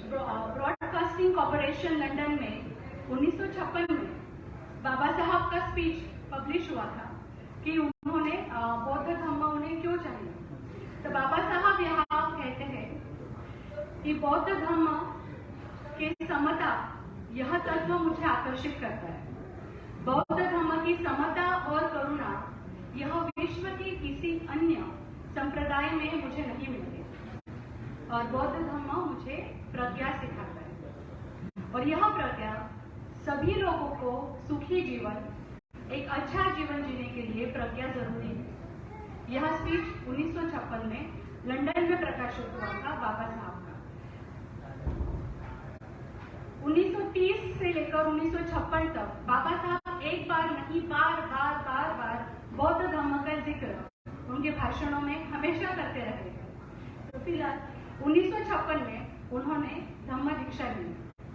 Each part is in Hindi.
ब्रॉडकास्टिंग कॉरपोरेशन लंदन में 1956 में बाबा साहब का स्पीच पब्लिश हुआ था कि उन्होंने बौद्ध धर्म उन्हें क्यों चाहिए। तो बाबा साहब यहाँ कहते हैं कि बौद्ध धर्म के समता यह तत्व मुझे आकर्षित करता है। बौद्ध धर्म की समता और करुणा यह विश्व के किसी अन्य संप्रदाय में मुझे नहीं मिलती और बौद्ध धर्म मुझे प्रज्ञा सिखाता है और यह प्रज्ञा सभी लोगों को सुखी जीवन, एक अच्छा जीवन जीने के लिए प्रज्ञा जरूरी है। यह स्पीच 1956 में लंदन में प्रकाशित हुआ था बाबा साहब का। 1930 से लेकर 1956 तक बाबा साहब एक बार नहीं बार बार बौद्ध धर्म का जिक्र उनके भाषणों में हमेशा करते रहे। तो फिलहाल 1956 में उन्होंने धम्म दीक्षा ली।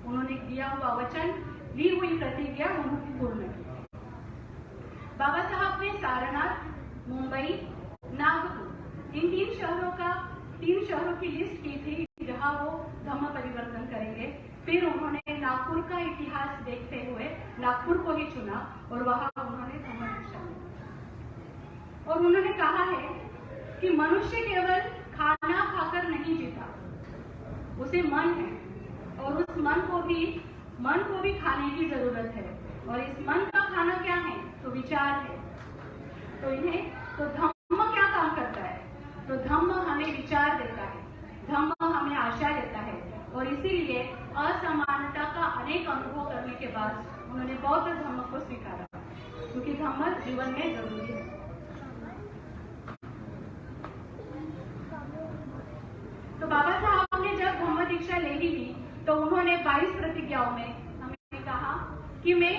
उन्होंने दिया हुआ वचन, ली हुई प्रतिज्ञा उन्होंने पूर्ण की। बाबा साहब ने सारनाथ, मुंबई, नागपुर इन 3 शहरों की लिस्ट की थी जहां वो धम्म परिवर्तन करेंगे। फिर उन्होंने नागपुर का इतिहास देखते हुए नागपुर को ही चुना और वहां उन्होंने धम्म दीक्षा ली। और उन्होंने कहा है कि मनुष्य केवल खाना खाकर नहीं जीता, उसे मन है और उस मन को भी खाने की जरूरत है। और इस मन का खाना क्या है? तो विचार है। तो धम्म क्या काम करता है? तो धम्म हमें विचार देता है, धम्म हमें आशा देता है। और इसीलिए असमानता का अनेक अनुभव करने के बाद उन्होंने बौद्ध धर्म को स्वीकारा, क्योंकि धम्म जीवन में जरूरी है। तो बाबा साहब ने जब धम्म दीक्षा ले ली थी तो उन्होंने 22 प्रतिज्ञाओं में हमें कहा कि मैं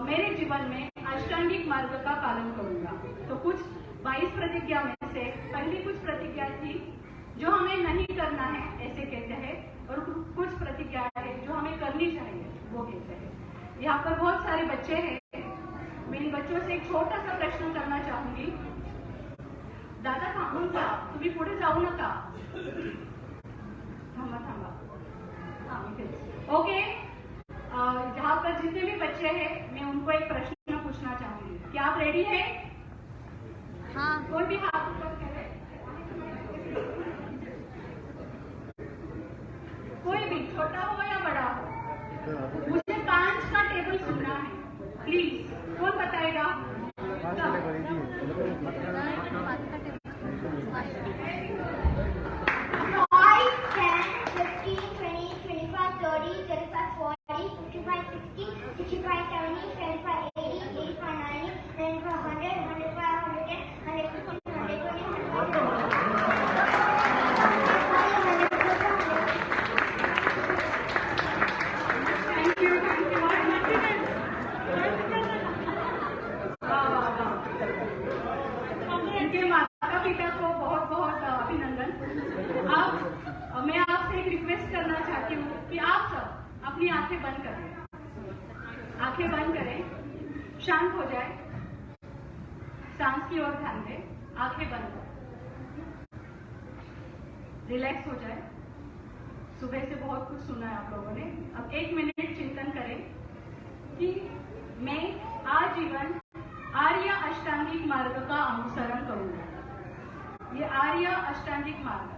मेरे जीवन में अष्टांगिक मार्ग का पालन करूंगा। तो कुछ 22 प्रतिज्ञा में से पहली कुछ प्रतिज्ञा थी जो हमें नहीं करना है ऐसे कहते हैं, और कुछ प्रतिज्ञा है जो हमें करनी चाहिए वो कहते हैं। यहाँ पर बहुत सारे बच्चे हैं, मैं इन बच्चों से एक छोटा सा प्रश्न करना चाहूंगी। दादा थांबून जा, तुम्ही पुढे जाऊ नका, थांबा। ओके, जहाँ पर जितने भी बच्चे हैं मैं उनको एक प्रश्न पूछना चाहूंगी। क्या आप रेडी हैं? हाँ। कोई भी हाथ ऊपर करे, कोई भी, छोटा हो या बड़ा हो। मुझे 5 का टेबल सुनना है, प्लीज। कौन बताएगा? मैं आपसे एक रिक्वेस्ट करना चाहती हूँ कि आप सब अपनी आंखें बंद करें, आंखें बंद करें, शांत हो जाए, सांस की ओर ध्यान दें, आंखें बंद करें, रिलैक्स हो जाए। सुबह से बहुत कुछ सुना है आप लोगों ने। अब 1 मिनट चिंतन करें कि मैं आजीवन आर्य अष्टांगिक मार्ग का अनुसरण करूंगा। ये आर्य अष्टांगिक मार्ग,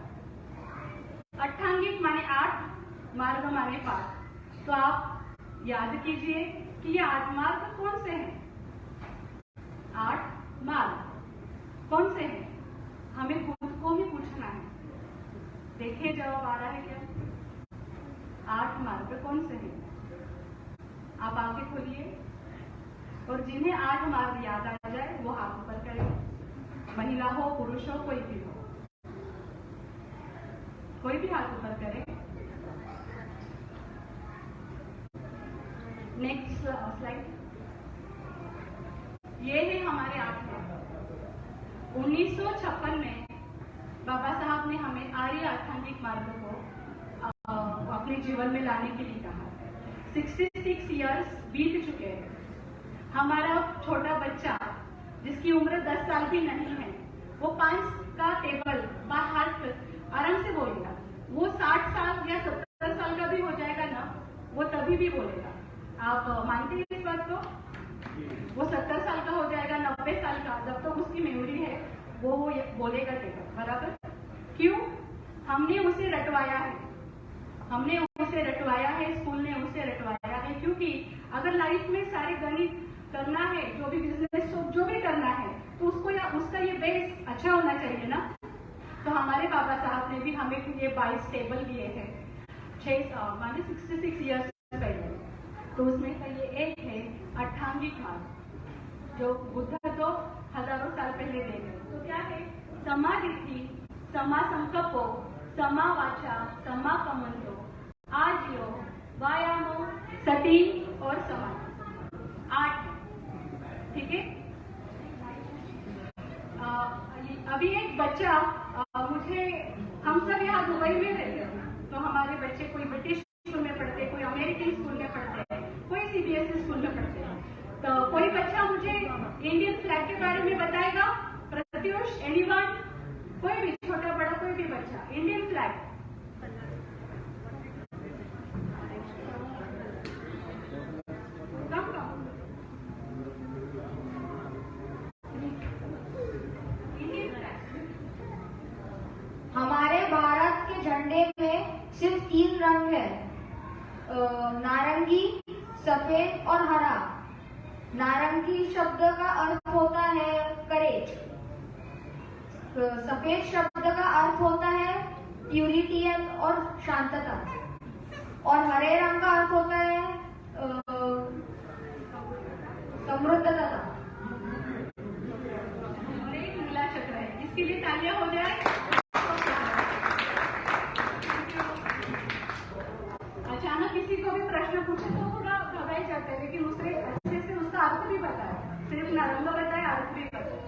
अष्टांगिक माने 8, मार्ग माने 5। तो आप याद कीजिए कि ये 8 मार्ग कौन से हैं? 8 मार्ग कौन से हैं? हमें खुद को ही पूछना है। देखिए जवाब आ रहा है क्या? 8 मार्ग कौन से हैं? आप आंखें खोलिए और जिन्हें 8 मार्ग याद आ जाए वो हाथ ऊपर करें। महिला हो, पुरुष हो, कोई भी हो, कोई भी हाथ ऊपर करें। Next slide. ये है हमारे 8 मार्ग। 1956 में बाबा साहब ने हमें आर्य अष्टांगिक मार्ग को अपने जीवन में लाने के लिए कहा। 66 इयर्स बीत चुके हैं। हमारा छोटा बच्चा जिसकी उम्र 10 साल भी नहीं है, वो 5 का टेबल बाहर आराम से बोलेगा। वो 60 साल या 70 साल आप मानते हैं इस बात को? वो 70 साल का हो जाएगा, 90 साल का, जब तक उसकी मेमोरी है वो बोलेगा देगा, बराबर? क्यों? हमने उसे रटवाया है, स्कूल ने उसे रटवाया है। क्योंकि अगर लाइफ में सारे गणित करना है, जो भी बिजनेस जो भी करना है, तो उसको या उसका ये बेस अच्छा होना चाहिए ना। तो हमारे बाबा साहब ने भी हमें ये 22 टेबल दिए हैं 66 ईयर्स पहले। तो उसमें से ये एक है अट्ठांगिक मार्ग, जो बुद्ध तो हजारों साल पहले दे गए। तो क्या है? समाधिति, समा संकल्पो, समा वाचा, समा कमंतो, आजियो, व्यायामो, सती और समाधि, 8। ठीक है। अभी एक बच्चा मुझे, हम सब यहाँ दुबई में रहते हैं, तो हमारे बच्चे कोई ब्रिटिश स्कूल में पढ़ते हैं, कोई अमेरिकन स्कूल में पढ़ते हैं, कोई CBSE स्कूल में पढ़ते हैं। तो कोई बच्चा मुझे इंडियन फ्लैग के बारे में बताएगा? प्रत्युष, एनीवन? कोई भी, छोटा बड़ा कोई भी बच्चा, इंडियन फ्लैग। हमारे भारत के झंडे में सिर्फ 3 रंग है, नारंगी, सफेद और हरा। नारंगी शब्द का अर्थ होता है करेज, सफेद शब्द का अर्थ होता है प्यूरिटी और शांतता, और हरे रंग का अर्थ होता है समृद्धता। और एक नीला चक्र है, इसके लिए तालियां हो जाए। अचानक किसी को भी प्रश्न पूछे तो थोड़ा घबराई जाते हैं, लेकिन उससे अच्छे से उसका अर्थ भी पता है, सिर्फ नारंग बताए, अर्थ भी पता है।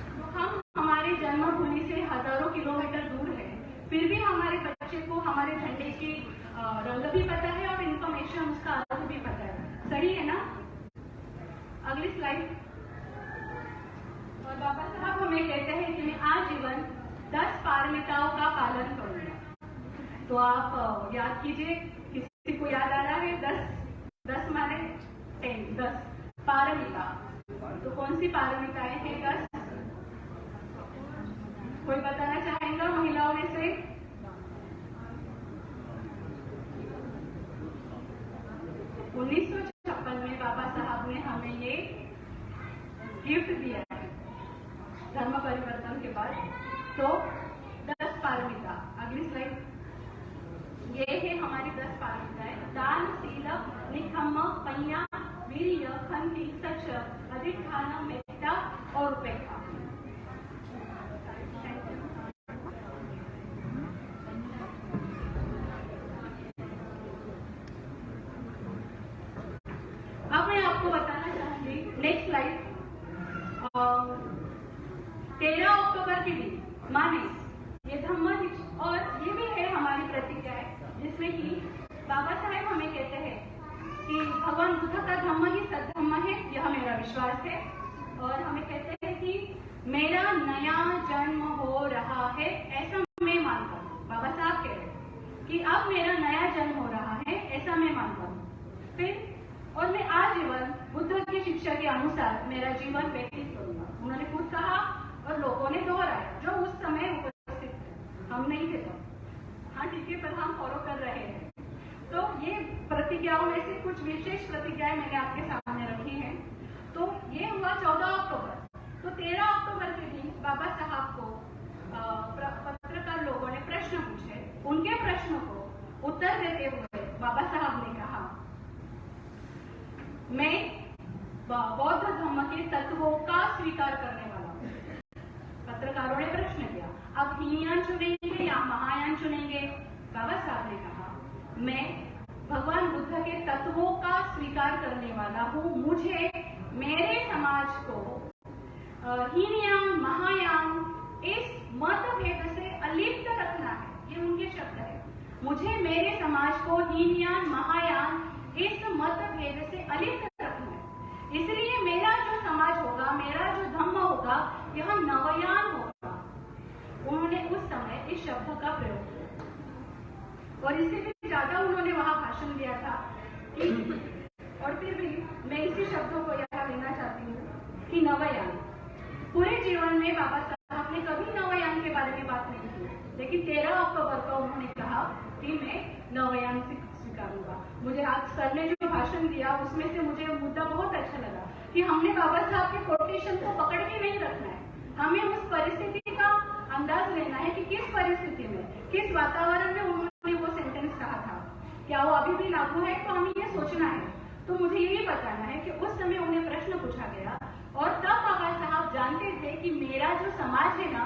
तो हम हमारे जन्मभूमि से हजारों किलोमीटर दूर है, फिर भी हमारे बच्चे को हमारे झंडे की रंग भी पता है और इंफॉर्मेशन उसका अर्थ भी पता है। सही है ना? अगली स्लाइड। और बाबा साहब हमें कहते हैं कि मैं आजीवन 10 पारमिताओं का पालन करूंगा। तो आप याद कीजिए, किसी को याद आ रहा है? 10 माने 10 पारमिता। तो कौन सी पारमिताएं हैं 10? कोई बताना चाहेगा महिलाओं में से? 1956 में बाबा साहब ने हमें ये गिफ्ट दिया है धर्म परिवर्तन के बाद। तो 10 पारमिता। अगली स्लाइड। ये है हमारी 10 पारमिताएं: दान, शील, निखम्म, पय्या, वीर्य, खंति, सच, अधिष्ठान, मेधा और उपेक्षा। अब मैं आपको बताना चाहूंगी, नेक्स्ट स्लाइड। 13 अक्टूबर के दिन माने ये धम्म, और ये भी है हमारी प्रतिज्ञा है, जिसमें कि बाबा साहेब हमें कहते हैं कि भगवान बुद्ध का धम्म ही सद्धम्म है, यह मेरा विश्वास है। और हमें कहते हैं कि मेरा नया जन्म हो रहा है, ऐसा मैं मानता हूँ। बाबा साहब कह रहे हैं कि अब मेरा नया जन्म हो रहा है, ऐसा मैं मानता हूँ। फिर और मैं आजीवन बुद्ध की शिक्षा के अनुसार मेरा जीवन व्यतीत करूंगा। उन्होंने खुद कहा और लोगों ने दोहराया, जो उस समय उपस्थित थे, हम नहीं थे तब। हाँ ठीक है, पर हम फॉलो कर रहे हैं। तो ये प्रतिज्ञाओं में से कुछ विशेष प्रतिज्ञाएं मैंने आपके सामने रखी हैं। तो ये हुआ 14 अक्टूबर। तो 13 अक्टूबर के दिन बाबा साहब को पत्रकार लोगों ने प्रश्न पूछे। उनके प्रश्नों को उत्तर देते हुए बाबा साहब ने कहा, मैं बौद्ध धर्म के तत्वों का स्वीकार करने वाला हूँ। पत्रकारों ने प्रश्न किया, अब हीनयान चुनेंगे या महायान चुनेंगे? बाबा साहब ने कहा, मैं भगवान बुद्ध के तत्वों का स्वीकार करने वाला हूँ। मुझे मेरे समाज को हीनयान महायान इस मतभेद से अलिप्त रखना है। ये उनके शब्द है। मुझे मेरे समाज को हीनयान महायान इस मतभेद से अलिप्त रखना है। इसलिए मेरा जो समाज होगा, मेरा जो धम्म होगा, यह नवयान होगा। उन्होंने उस समय इस शब्द का प्रयोग किया और इससे भी ज्यादा उन्होंने वहां और फिर भी मैं इसी शब्दों को यहाँ लेना चाहती हूँ कि नवयान। पूरे जीवन में बाबा साहब ने कभी नवयान के बारे में बात नहीं की, लेकिन 13 अक्टूबर को उन्होंने कहा कि मैं नवयान स्वीकारूंगा। मुझे आज सर ने जो भाषण दिया उसमें से मुझे मुद्दा बहुत अच्छा लगा कि हमने बाबा साहब के कोटेशन को पकड़ के नहीं रखना है, हमें उस परिस्थिति का अंदाज लेना है कि किस परिस्थिति में, किस वातावरण में उन्होंने वो सेंटेंस कहा था, क्या वो अभी भी लागू है, तो हमें ये सोचना है। तो मुझे ये बताना है कि उस समय उन्हें प्रश्न पूछा गया और तब बाबा साहब जानते थे कि मेरा जो समाज है ना,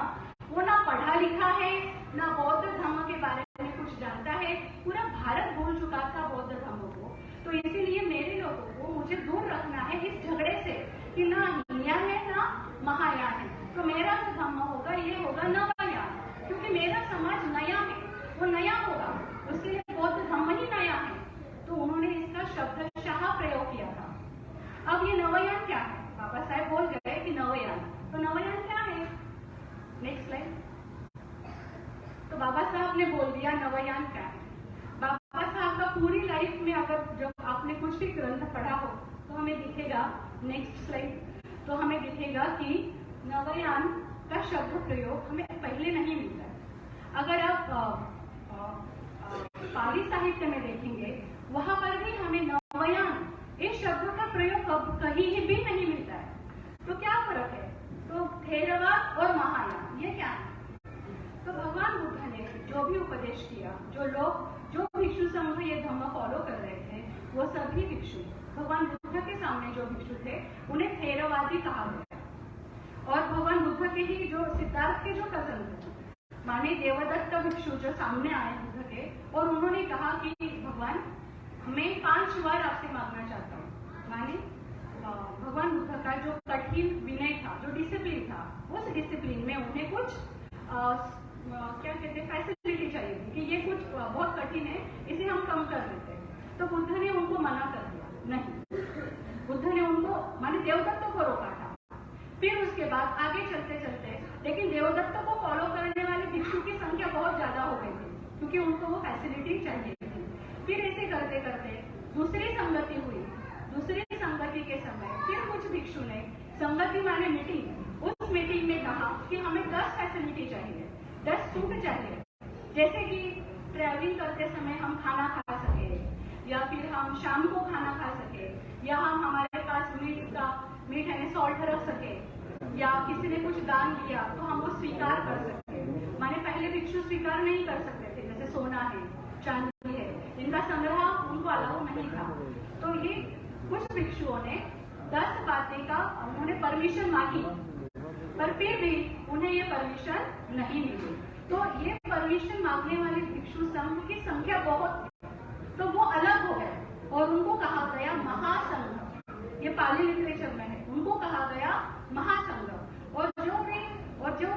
वो ना पढ़ा लिखा है, ना बौद्ध धर्म के बारे में कुछ जानता है, पूरा भारत भूल चुका था बौद्ध धर्म को। तो इसीलिए मेरे लोगों को मुझे दूर रखना है इस झगड़े से कि ना हीनयान है ना महायान है। तो मेरा जो धर्म होगा ये होगा नवयान, क्योंकि मेरा समाज नया है, वो नया होगा, उसके लिए बौद्ध धर्म ही नया है। तो उन्होंने इसका शब्दशः प्रयोग किया था। अब ये नवयान क्या है? बाबा साहब बोल गए कि नवयान, तो नवयान क्या है? Next slide. तो बाबा साहब ने बोल दिया नवयान क्या है। बाबा साहब का पूरी लाइफ में अगर जब आपने कुछ भी ग्रंथ पढ़ा हो तो हमें दिखेगा, नेक्स्ट स्लाइड, तो हमें दिखेगा कि नवयान का शब्द प्रयोग हमें पहले नहीं मिलता है। अगर आप पाली साहित्य में देखेंगे वहां पर भी हमें नवयान इस शब्द का प्रयोग कहीं भी नहीं मिलता है। तो क्या फर्क है? तो थेरवाद और महायान ये क्या है? तो भगवान बुद्ध ने जो भी उपदेश किया, जो भिक्षु संघ ये धर्म फॉलो कर रहे थे, वो सभी भिक्षु भगवान बुद्ध के सामने जो भिक्षु थे उन्हें थेरवादी कहा गया। और भगवान बुद्ध के ही जो सिद्धार्थ के जो कजन थे, माने देवदत्त भिक्षु जो सामने आए बुद्ध के, और उन्होंने कहा कि भगवान मैं 5 बार आपसे मांगना चाहता हूँ। माने भगवान बुद्ध का जो कठिन विनय था, जो डिसिप्लिन था, उस डिसिप्लिन में उन्हें कुछ क्या कहते हैं फैसिलिटी चाहिए थी कि ये कुछ बहुत कठिन है, इसे हम कम कर देते हैं। तो बुद्ध ने उनको मना कर दिया, नहीं। बुद्ध ने उनको माने देवदत्त को रोका था। फिर उसके बाद आगे चलते चलते, लेकिन देवदत्त को फॉलो करने वाले भिक्षु की संख्या बहुत ज्यादा हो गई थी, क्योंकि उनको वो फैसिलिटी चाहिए थी। फिर ऐसे करते करते दूसरी संगति हुई। दूसरी संगति के समय फिर कुछ भिक्षु ने संगति माने मीटिंग, उस मीटिंग में कहा कि हमें 10 फैसिलिटी चाहिए, 10 सूट चाहिए, जैसे कि ट्रैवलिंग करते समय हम खाना खा सके, या फिर हम शाम को खाना खा सके, या हम हमारे पास मीट यानी सॉल्ट रख सके, या किसी ने कुछ दान किया तो हम वो स्वीकार कर सकते। माने पहले भिक्षु स्वीकार नहीं कर सकते थे, जैसे सोना है, चांदी है, इनका संग्रह उनको अलाउ नहीं था। तो ये कुछ भिक्षुओं ने 10 बातें का उन्होंने परमिशन मांगी, पर फिर भी उन्हें ये परमिशन नहीं मिली। तो ये परमिशन मांगने वाले भिक्षु संघ की संख्या बहुत थी, तो वो अलग हो गए और उनको कहा गया महासंघ। ये पाली लिटरेचर में है, उनको कहा गया महासंघ। और जो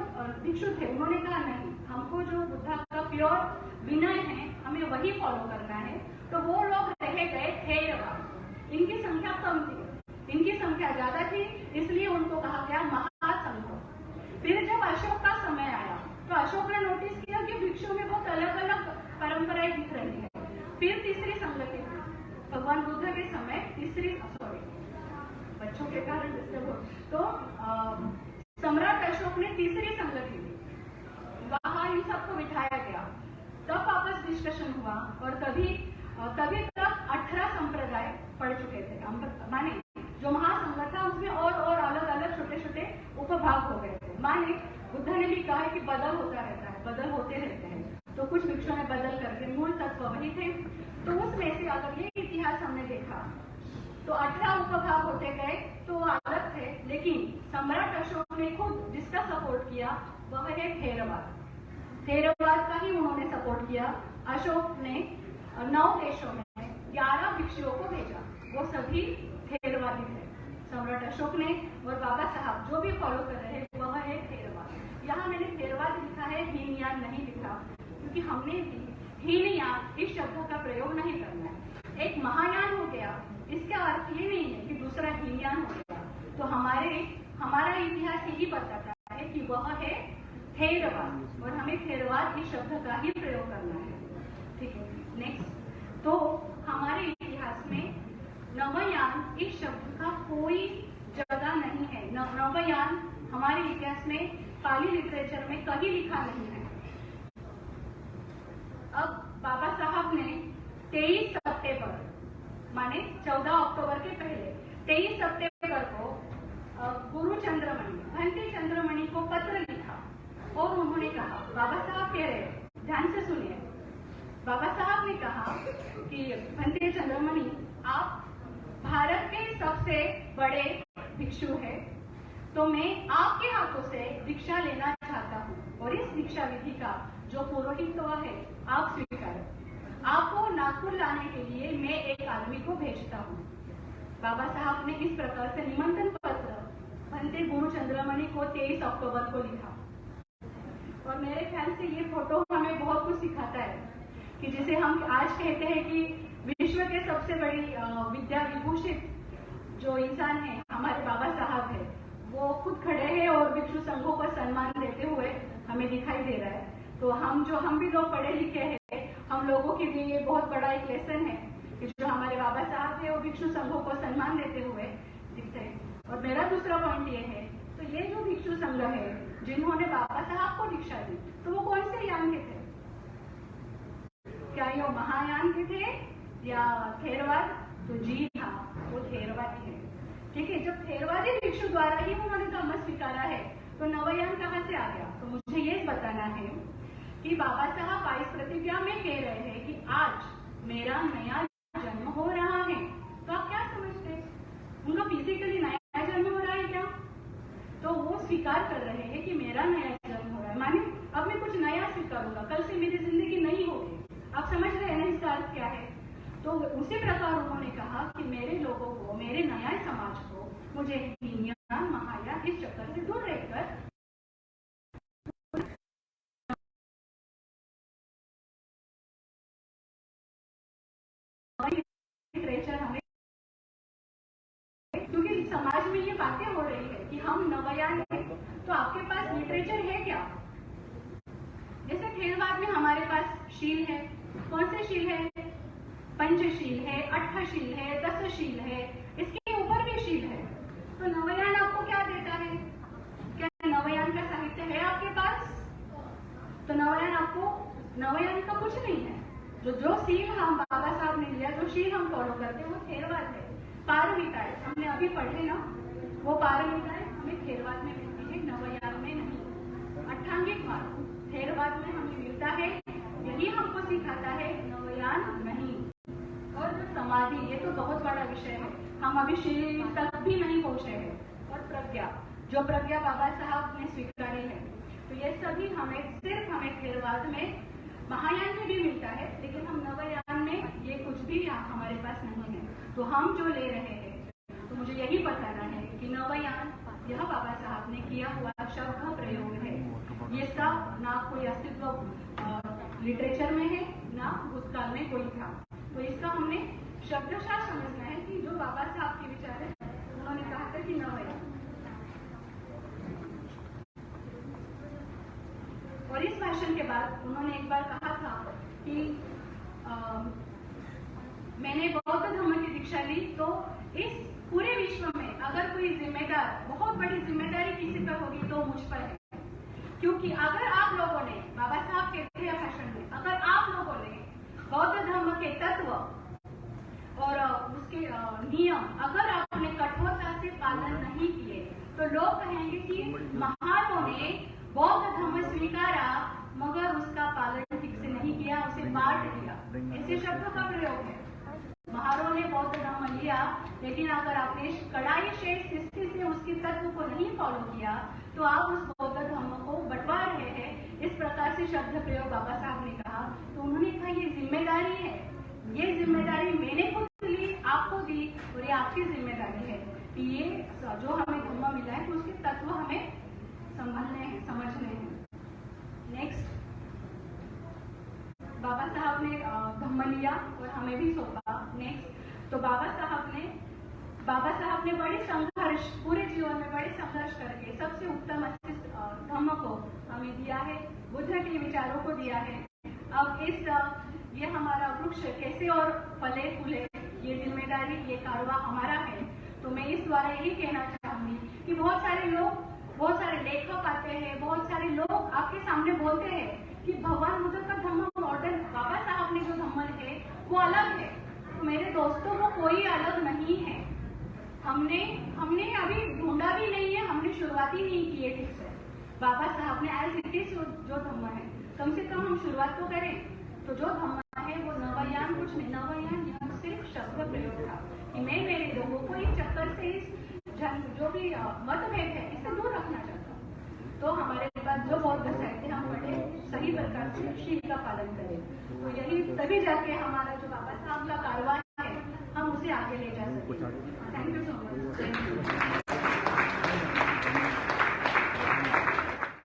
भिक्षु थे उन्होंने कहा नहीं, हमको जो बुद्धा का प्योर विनय है हमें वही फॉलो करना है। तो वो लोग रह गए थेरवाद। इनकी संख्या कम थी, इनकी संख्या ज्यादा थी, इसलिए उनको कहा गया महासंघ। फिर जब अशोक का समय आया तो अशोक ने नोटिस किया कि भिक्षु में बहुत अलग अलग परंपराएं दिख रही है। फिर तीसरी संगति हुई भगवान बुद्ध के समय, बच्चों के कारण तो सम्राट अशोक ने तीसरी संगति दी, वहां इन सबको बिठाया गया। तब आपस डिस्कशन हुआ और तभी तक 18 संप्रदाय पड़ चुके थे। माने जो महासंघ था उसमें और अलग अलग छोटे छोटे उपभाग हो गए थे। माने बुद्ध ने भी कहा कि बदल होता रहता है, बदल होते रहते हैं। तो कुछ भिक्षुओं ने बदल करके मूल तत्व वही थे। तो उसमें से अगर ये इतिहास हमने देखा तो 18 उपभाग होते गए, तो अलग थे। लेकिन सम्राट अशोक ने खुद जिसका सपोर्ट किया वह है थेरवाद। थेरवाद का ही उन्होंने सपोर्ट किया। अशोक ने 9 देशों में 11 भिक्षुओं को भेजा, वो सभी थेरवादी थे। सम्राट अशोक ने और बाबा साहब जो भी फॉलो कर रहे हैं वह है थेरवाद। यहाँ मैंने थेरवाद लिखा है, हीनयान नहीं लिखा, क्योंकि हमने भी हीनयान इस शब्द का प्रयोग नहीं करना है। एक महायान हो गया, इसका अर्थ ये नहीं है कि दूसरा हीनयान हो गया। तो हमारा इतिहास यही बताता है कि वह है थेरवाद, और हमें थेरवाद इस शब्द का ही प्रयोग करना है। ठीक है, नेक्स्ट। तो हमारे इतिहास इतिहास में नवयान इस शब्द का कोई जगह नहीं है। नवयान हमारे इतिहास में पाली लिटरेचर में कहीं लिखा नहीं है। अब बाबा साहब ने 23 सितंबर माने 14 अक्टूबर के पहले 23 सितंबर को गुरु चंद्रमणि भंते चंद्रमणि को पत्र लिखा और उन्होंने कहा, बाबा साहब कह रहे, ध्यान से सुनिए, बाबा साहब ने कहा कि भंते चंद्रमणि, आप भारत के सबसे बड़े भिक्षु है, तो मैं आपके हाथों से दीक्षा लेना चाहता हूँ और इस दीक्षा विधि का जो पुरोहित्व है आप स्वीकारें। आपको नागपुर लाने के लिए मैं एक आदमी को भेजता हूँ। बाबा साहब ने इस प्रकार से निमंत्रण पत्र भंते गुरु चंद्रमणि को 23 अक्टूबर को लिखा। और मेरे ख्याल से ये फोटो हमें बहुत कुछ सिखाता है कि जिसे हम आज कहते हैं कि विश्व के सबसे बड़ी विद्या विभूषित जो इंसान है हमारे बाबा साहब है, वो खुद खड़े हैं और भिक्षु संघों को सम्मान देते हुए हमें दिखाई दे रहा है। तो हम भी लोग पढ़े लिखे हैं, हम लोगों के लिए ये बहुत बड़ा एक लेसन है कि जो हमारे बाबा साहब है वो भिक्षु संघों को सम्मान देते हुए दिखते हैं। और मेरा दूसरा पॉइंट ये है, तो ये जो भिक्षु संघ है जिन्होंने बाबा साहब को दीक्षा दी, तो वो कौन से यान के थे? क्या ये महायान के थे या थेरवाद? तो जी हाँ, वो थेरवादी है। ठीक है, जब थेरवादी भिक्षु द्वारा ही उन्होंने धर्म स्वीकारा है, तो नवयान कहाँ से आ गया? तो मुझे ये बताना है कि बाबा साहब 22 प्रतिज्ञा में कह रहे हैं कि आज मेरा नया जन्म हो रहा है। तो आप क्या समझते हैं, उनका फिजिकली नया जन्म हो रहा है क्या? तो वो स्वीकार कर रहे हैं कि मेरा नया जन्म हो रहा है, माने अब मैं कुछ नया स्वीकारूंगा, कल से मेरी जिंदगी नहीं होगी। आप समझ रहे हैं ना इसका अर्थ क्या है? तो उसी प्रकार उन्होंने कहा कि मेरे लोगों को, मेरे नया समाज को, मुझे हीनयान महायान इस चक्कर से दूर रहकर लिटरेचर हमें, क्योंकि समाज में ये बातें हो रही है कि हम नवयान है, तो आपके पास लिटरेचर है क्या? जैसे थेरवाद में हमारे पास शील है, कौन से शील है? पंचशील है, अठशील है, दसशील है, इसके ऊपर भी शील है। तो नवयान आपको क्या देता है? क्या नवयान का साहित्य है आपके पास? तो नवयान का कुछ नहीं है। जो शील हम बाबा साहब ने लिया, जो शील हम फॉलो करते हैं वो थेरवाद है। पारमिताएं हमने अभी पढ़े ना, वो पारमिताएं हमें थेरवाद में मिलती है, नवयान में नहीं। अट्ठांगिक मार्ग थेरवाद में हमें मिलता है, यही हमको सिखाता है, नवयान नहीं। और जो समाधि, ये तो बहुत बड़ा विषय है, हम अभी शील तक भी नहीं पहुंचे हैं। और प्रज्ञा, जो प्रज्ञा बाबा साहब ने स्वीकारी है, तो ये सभी हमें थेरवाद में, महायान में भी मिलता है, लेकिन हम नवयान में ये कुछ भी हमारे पास नहीं है। तो हम जो ले रहे हैं, तो मुझे यही बताना है कि नवयान यह बाबा साहब ने किया हुआ शब्द प्रयोग है। ये सब ना कोई अस्तित्व लिटरेचर में है, ना उस काल में कोई था। तो इसका हमने शब्दशास्त्र समझना है कि जो बाबा साहब के विचार है, उन्होंने कहा था कि नवयान। और इस भाषण के बाद उन्होंने एक बार कहा था कि मैंने बौद्ध धर्म की दीक्षा ली, तो इस पूरे विश्व में अगर कोई जिम्मेदार, बहुत बड़ी जिम्मेदारी किसी पर होगी तो मुझ पर है। क्योंकि अगर आप लोगों ने, बाबा साहब कहते हैं भाषण में, अगर आप लोगों ने बौद्ध धर्म के तत्व और उसके नियम अगर आपने कठोरता से पालन नहीं किए, तो लोग कहेंगे कि महानों ने बौद्ध धर्म स्वीकारा मगर उसका पालन ठीक से नहीं किया, उसे बांट दिया। ऐसे शब्दों का प्रयोग है। महारों ने बौद्ध धर्म लिया, लेकिन अगर आपने कड़ाई से शिस्ती से उसके तत्व को नहीं फॉलो किया, तो आप उस बौद्ध धर्म को बंटवा रहे हैं। इस प्रकार से शब्द प्रयोग बाबा साहब ने कहा। तो उन्होंने कहा ये जिम्मेदारी है, ये जिम्मेदारी मैंने खुद ली, आपको दी, और ये आपकी जिम्मेदारी है कि ये जो हमें धर्म मिला है, तो उसके तत्व हमें समझने हैं। नेक्स्ट, बाबा साहब ने धम्म लिया और हमें भी सौंपा। नेक्स्ट, तो बाबा साहब ने बड़े संघर्ष, पूरे जीवन में बड़े संघर्ष करके सबसे उत्तम धम्म को हमें दिया है, बुद्ध के विचारों को दिया है। अब ये हमारा वृक्ष कैसे और फले फूले, ये जिम्मेदारी, ये कारवा हमारा है। तो मैं इस द्वारा यही कहना चाहूंगी कि बहुत सारे लेखक आते हैं, बहुत सारे लोग आपके सामने बोलते हैं कि भगवान बुद्ध का धम्म मॉडर्न, बाबा साहब ने जो धम्म है वो अलग है। तो मेरे दोस्तों, वो कोई अलग नहीं है। हमने अभी ढूंढा भी नहीं है, हमने शुरुआत ही नहीं की है ठीक से। बाबा साहब ने एज इट इज जो धम्म है, कम से कम हम शुरुआत तो करें। तो जो धम्म है वो नवयान कुछ नहीं, नवयान यहाँ सिर्फ शब्द प्रयोग था कि मैं मेरे लोगों को इस चक्कर से, इस जो भी मतभेद है, इससे दूर रखना चाहता हूँ। तो हमारे पास जो बौद्ध साहित्य हम पढ़े, सही प्रकार से शील का पालन करें, तो यही तभी जाके हमारा जो बाबा साहब का कारवा है हम उसे आगे ले जा सकें।